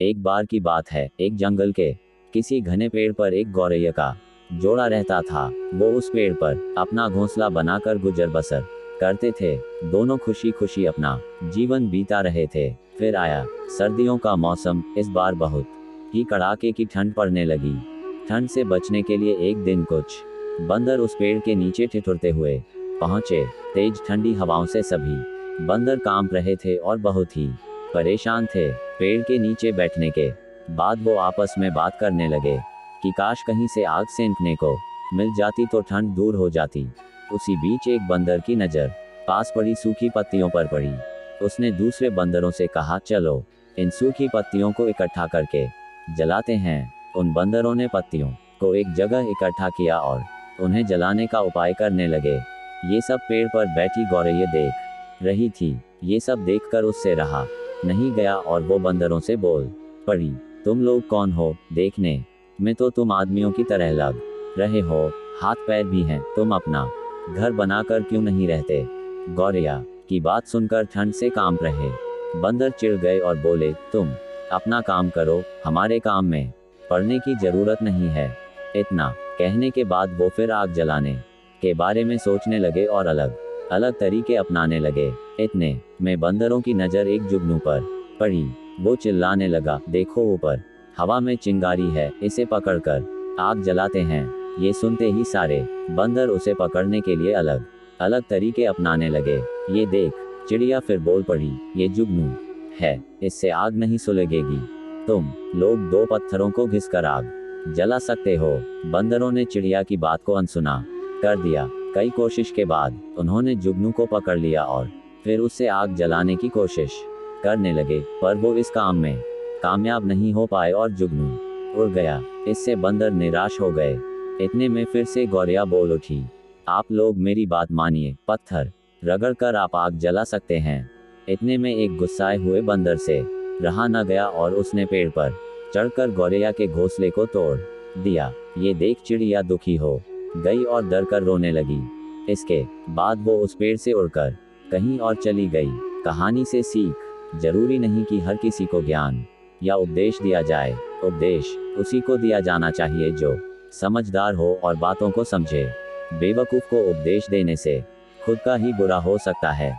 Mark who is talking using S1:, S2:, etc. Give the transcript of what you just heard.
S1: एक बार की बात है, एक जंगल के किसी घने पेड़ पर एक गौरैया का जोड़ा रहता था। वो उस पेड़ पर अपना घोंसला बनाकर गुजर बसर करते थे। दोनों खुशी खुशी अपना जीवन बीता रहे थे। फिर आया सर्दियों का मौसम। इस बार बहुत ही कड़ाके की ठंड पड़ने लगी। ठंड से बचने के लिए एक दिन कुछ बंदर उस पेड़ के नीचे ठिठुरते हुए पहुंचे। तेज ठंडी हवाओं से सभी बंदर कांप रहे थे और बहुत ही परेशान थे। पेड़ के नीचे बैठने के बाद वो आपस में बात करने लगे कि काश कहीं से आग सेंकने को मिल जाती तो ठंड दूर हो जाती। उसी बीच एक बंदर की नज़र पास पड़ी सूखी पत्तियों पर पड़ी। उसने दूसरे बंदरों से कहा, चलो इन सूखी पत्तियों को इकट्ठा करके जलाते हैं। उन बंदरों ने पत्तियों को एक जगह इकट्ठा किया और उन्हें जलाने का उपाय करने लगे। ये सब पेड़ पर बैठी गौरैया देख रही थी। ये सब देखकर उससे रहा नहीं गया और वो बंदरों से बोल पड़ी, तुम लोग कौन हो? देखने में तो तुम आदमियों की तरह लग रहे हो, हाथ पैर भी हैं। तुम अपना घर बनाकर क्यों नहीं रहते? गौरैया की बात सुनकर ठंड से कांप रहे बंदर चिढ़ गए और बोले, तुम अपना काम करो, हमारे काम में पड़ने की जरूरत नहीं है। इतना कहने के बाद वो फिर आग जलाने के बारे में सोचने लगे और अलग अलग तरीके अपनाने लगे। इतने में बंदरों की नज़र एक जुगनू पर पड़ी। वो चिल्लाने लगा, देखो ऊपर हवा में चिंगारी है, इसे पकड़कर आग जलाते हैं। ये सुनते ही सारे बंदर उसे पकड़ने के लिए अलग अलग तरीके अपनाने लगे। ये देख चिड़िया फिर बोल पड़ी, ये जुगनू है, इससे आग नहीं सुलगेगी। तुम लोग दो पत्थरों को घिसकर आग जला सकते हो। बंदरों ने चिड़िया की बात को अनसुना कर दिया। कई कोशिश के बाद उन्होंने जुगनू को पकड़ लिया और फिर उससे आग जलाने की कोशिश करने लगे, पर वो इस काम में कामयाब नहीं हो पाए और जुगनू उड़ गया। इससे बंदर निराश हो गए। इतने में फिर से गौरैया बोल उठी, आप लोग मेरी बात मानिए, पत्थर रगड़कर आप आग जला सकते हैं। इतने में एक गुस्साए हुए बंदर से रहा न गया और उसने पेड़ पर चढ़कर गौरैया के घोंसले को तोड़ दिया। ये देख चिड़िया दुखी हो गई और डर कर रोने लगी। इसके बाद वो उस पेड़ से उड़कर कहीं और चली गई। कहानी से सीख, जरूरी नहीं कि हर किसी को ज्ञान या उपदेश दिया जाए। उपदेश उसी को दिया जाना चाहिए जो समझदार हो और बातों को समझे। बेवकूफ को उपदेश देने से खुद का ही बुरा हो सकता है।